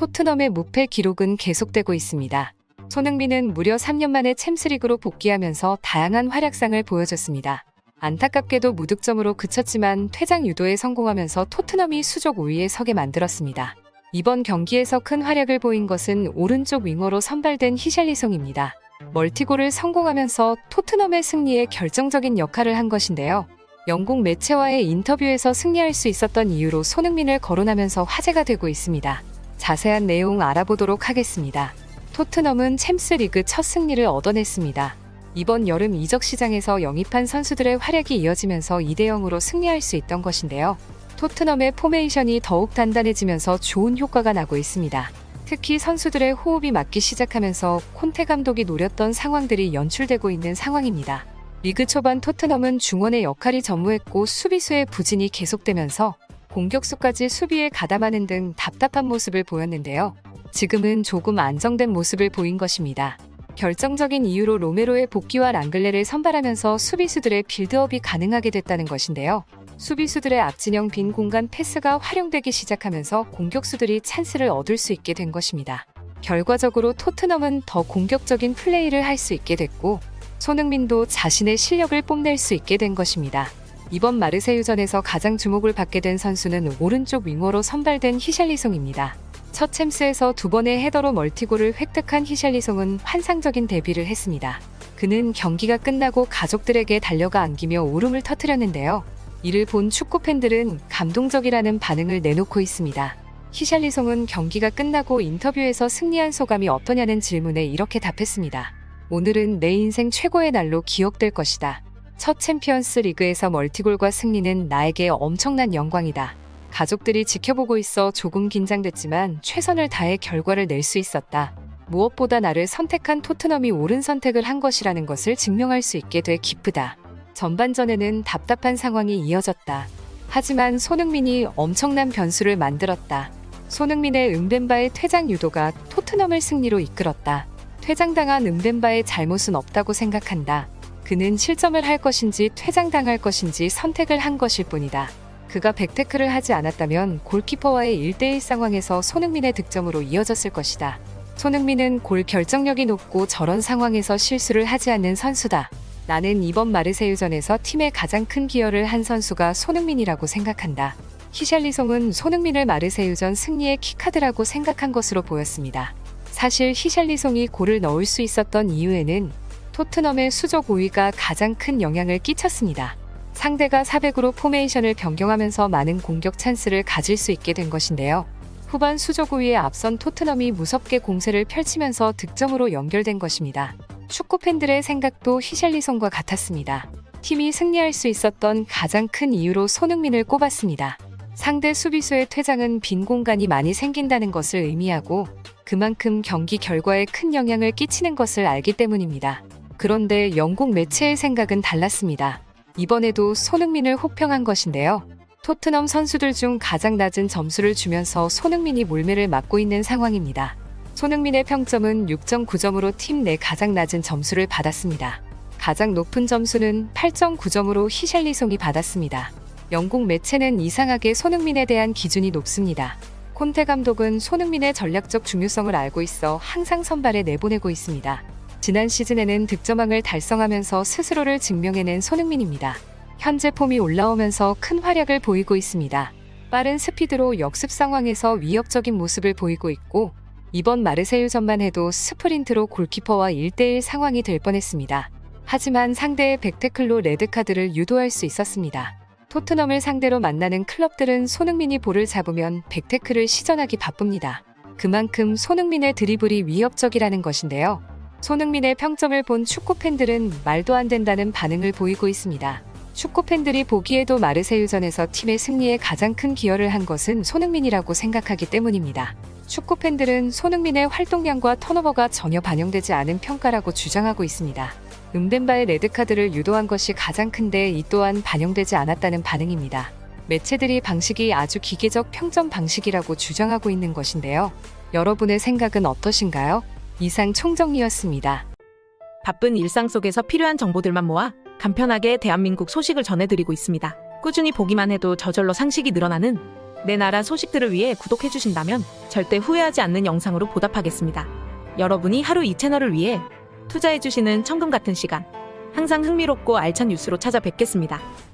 토트넘의 무패 기록은 계속되고 있습니다. 손흥민은 무려 3년 만에 챔스리그로 복귀하면서 다양한 활약상을 보여줬습니다. 안타깝게도 무득점으로 그쳤지만 퇴장 유도에 성공하면서 토트넘이 수적 5위에 서게 만들었습니다. 이번 경기에서 큰 활약을 보인 것은 오른쪽 윙어로 선발된 히샬리송입니다. 멀티골을 성공하면서 토트넘의 승리에 결정적인 역할을 한 것인데요. 영국 매체와의 인터뷰에서 승리할 수 있었던 이유로 손흥민을 거론하면서 화제가 되고 있습니다. 자세한 내용 알아보도록 하겠습니다. 토트넘은 챔스리그 첫 승리를 얻어냈습니다. 이번 여름 이적 시장에서 영입한 선수들의 활약이 이어지면서 2대0으로 승리할 수 있던 것인데요. 토트넘의 포메이션이 더욱 단단해지면서 좋은 효과가 나고 있습니다. 특히 선수들의 호흡이 맞기 시작하면서 콘테 감독이 노렸던 상황들이 연출되고 있는 상황입니다. 리그 초반 토트넘은 중원의 역할이 전무했고 수비수의 부진이 계속되면서 공격수까지 수비에 가담하는 등 답답한 모습을 보였는데요. 지금은 조금 안정된 모습을 보인 것입니다. 결정적인 이유로 로메로의 복귀와 랑글레를 선발하면서 수비수들의 빌드업이 가능하게 됐다는 것인데요. 수비수들의 앞진영 빈 공간 패스가 활용되기 시작하면서 공격수들이 찬스를 얻을 수 있게 된 것입니다. 결과적으로 토트넘은 더 공격적인 플레이를 할 수 있게 됐고 손흥민도 자신의 실력을 뽐낼 수 있게 된 것입니다. 이번 마르세유전에서 가장 주목을 받게 된 선수는 오른쪽 윙어로 선발된 히샬리송입니다. 첫 챔스에서 2번의 헤더로 멀티골을 획득한 히샬리송은 환상적인 데뷔를 했습니다. 그는 경기가 끝나고 가족들에게 달려가 안기며 울음을 터뜨렸는데요. 이를 본 축구 팬들은 감동적이라는 반응을 내놓고 있습니다. 히샬리송은 경기가 끝나고 인터뷰에서 승리한 소감이 어떠냐는 질문에 이렇게 답했습니다. 오늘은 내 인생 최고의 날로 기억될 것이다. 첫 챔피언스 리그에서 멀티골과 승리는 나에게 엄청난 영광이다. 가족들이 지켜보고 있어 조금 긴장됐지만 최선을 다해 결과를 낼 수 있었다. 무엇보다 나를 선택한 토트넘이 옳은 선택을 한 것이라는 것을 증명할 수 있게 돼 기쁘다. 전반전에는 답답한 상황이 이어졌다. 하지만 손흥민이 엄청난 변수를 만들었다. 손흥민의 은벤바의 퇴장 유도가 토트넘을 승리로 이끌었다. 퇴장당한 은벤바의 잘못은 없다고 생각한다. 그는 실점을 할 것인지 퇴장당할 것인지 선택을 한 것일 뿐이다. 그가 백태클을 하지 않았다면 골키퍼와의 1대1 상황에서 손흥민의 득점으로 이어졌을 것이다. 손흥민은 골 결정력이 높고 저런 상황에서 실수를 하지 않는 선수다. 나는 이번 마르세유전에서 팀에 가장 큰 기여를 한 선수가 손흥민이라고 생각한다. 히샬리송은 손흥민을 마르세유전 승리의 키카드라고 생각한 것으로 보였습니다. 사실 히샬리송이 골을 넣을 수 있었던 이유에는 토트넘의 수적 5위가 가장 큰 영향을 끼쳤습니다. 상대가 400으로 포메이션을 변경하면서 많은 공격 찬스를 가질 수 있게 된 것인데요. 후반 수적 5위에 앞선 토트넘이 무섭게 공세를 펼치면서 득점으로 연결된 것입니다. 축구 팬들의 생각도 히샬리송과 같았습니다. 팀이 승리할 수 있었던 가장 큰 이유로 손흥민을 꼽았습니다. 상대 수비수의 퇴장은 빈 공간이 많이 생긴다는 것을 의미하고 그만큼 경기 결과에 큰 영향을 끼치는 것을 알기 때문입니다. 그런데 영국 매체의 생각은 달랐습니다. 이번에도 손흥민을 호평한 것인데요. 토트넘 선수들 중 가장 낮은 점수를 주면서 손흥민이 몰매를 맡고 있는 상황입니다. 손흥민의 평점은 6.9점으로 팀 내 가장 낮은 점수를 받았습니다. 가장 높은 점수는 8.9점으로 히샬리송이 받았습니다. 영국 매체는 이상하게 손흥민에 대한 기준이 높습니다. 콘테 감독은 손흥민의 전략적 중요성을 알고 있어 항상 선발에 내보내고 있습니다. 지난 시즌에는 득점왕을 달성하면서 스스로를 증명해낸 손흥민입니다. 현재 폼이 올라오면서 큰 활약을 보이고 있습니다. 빠른 스피드로 역습 상황에서 위협적인 모습을 보이고 있고 이번 마르세유전만 해도 스프린트로 골키퍼와 1대1 상황이 될 뻔했습니다. 하지만 상대의 백태클로 레드카드를 유도할 수 있었습니다. 토트넘을 상대로 만나는 클럽들은 손흥민이 볼을 잡으면 백태클을 시전하기 바쁩니다. 그만큼 손흥민의 드리블이 위협적이라는 것인데요. 손흥민의 평점을 본 축구 팬들은 말도 안 된다는 반응을 보이고 있습니다. 축구 팬들이 보기에도 마르세유전에서 팀의 승리에 가장 큰 기여를 한 것은 손흥민이라고 생각하기 때문입니다. 축구 팬들은 손흥민의 활동량과 턴오버가 전혀 반영되지 않은 평가라고 주장하고 있습니다. 은벤바의 레드카드를 유도한 것이 가장 큰데 이 또한 반영되지 않았다는 반응입니다. 매체들이 방식이 아주 기계적 평점 방식이라고 주장하고 있는 것인데요. 여러분의 생각은 어떠신가요? 이상 총정리였습니다. 바쁜 일상 속에서 필요한 정보들만 모아 간편하게 대한민국 소식을 전해드리고 있습니다. 꾸준히 보기만 해도 저절로 상식이 늘어나는 내 나라 소식들을 위해 구독해주신다면 절대 후회하지 않는 영상으로 보답하겠습니다. 여러분이 하루 이 채널을 위해 투자해주시는 천금 같은 시간, 항상 흥미롭고 알찬 뉴스로 찾아뵙겠습니다.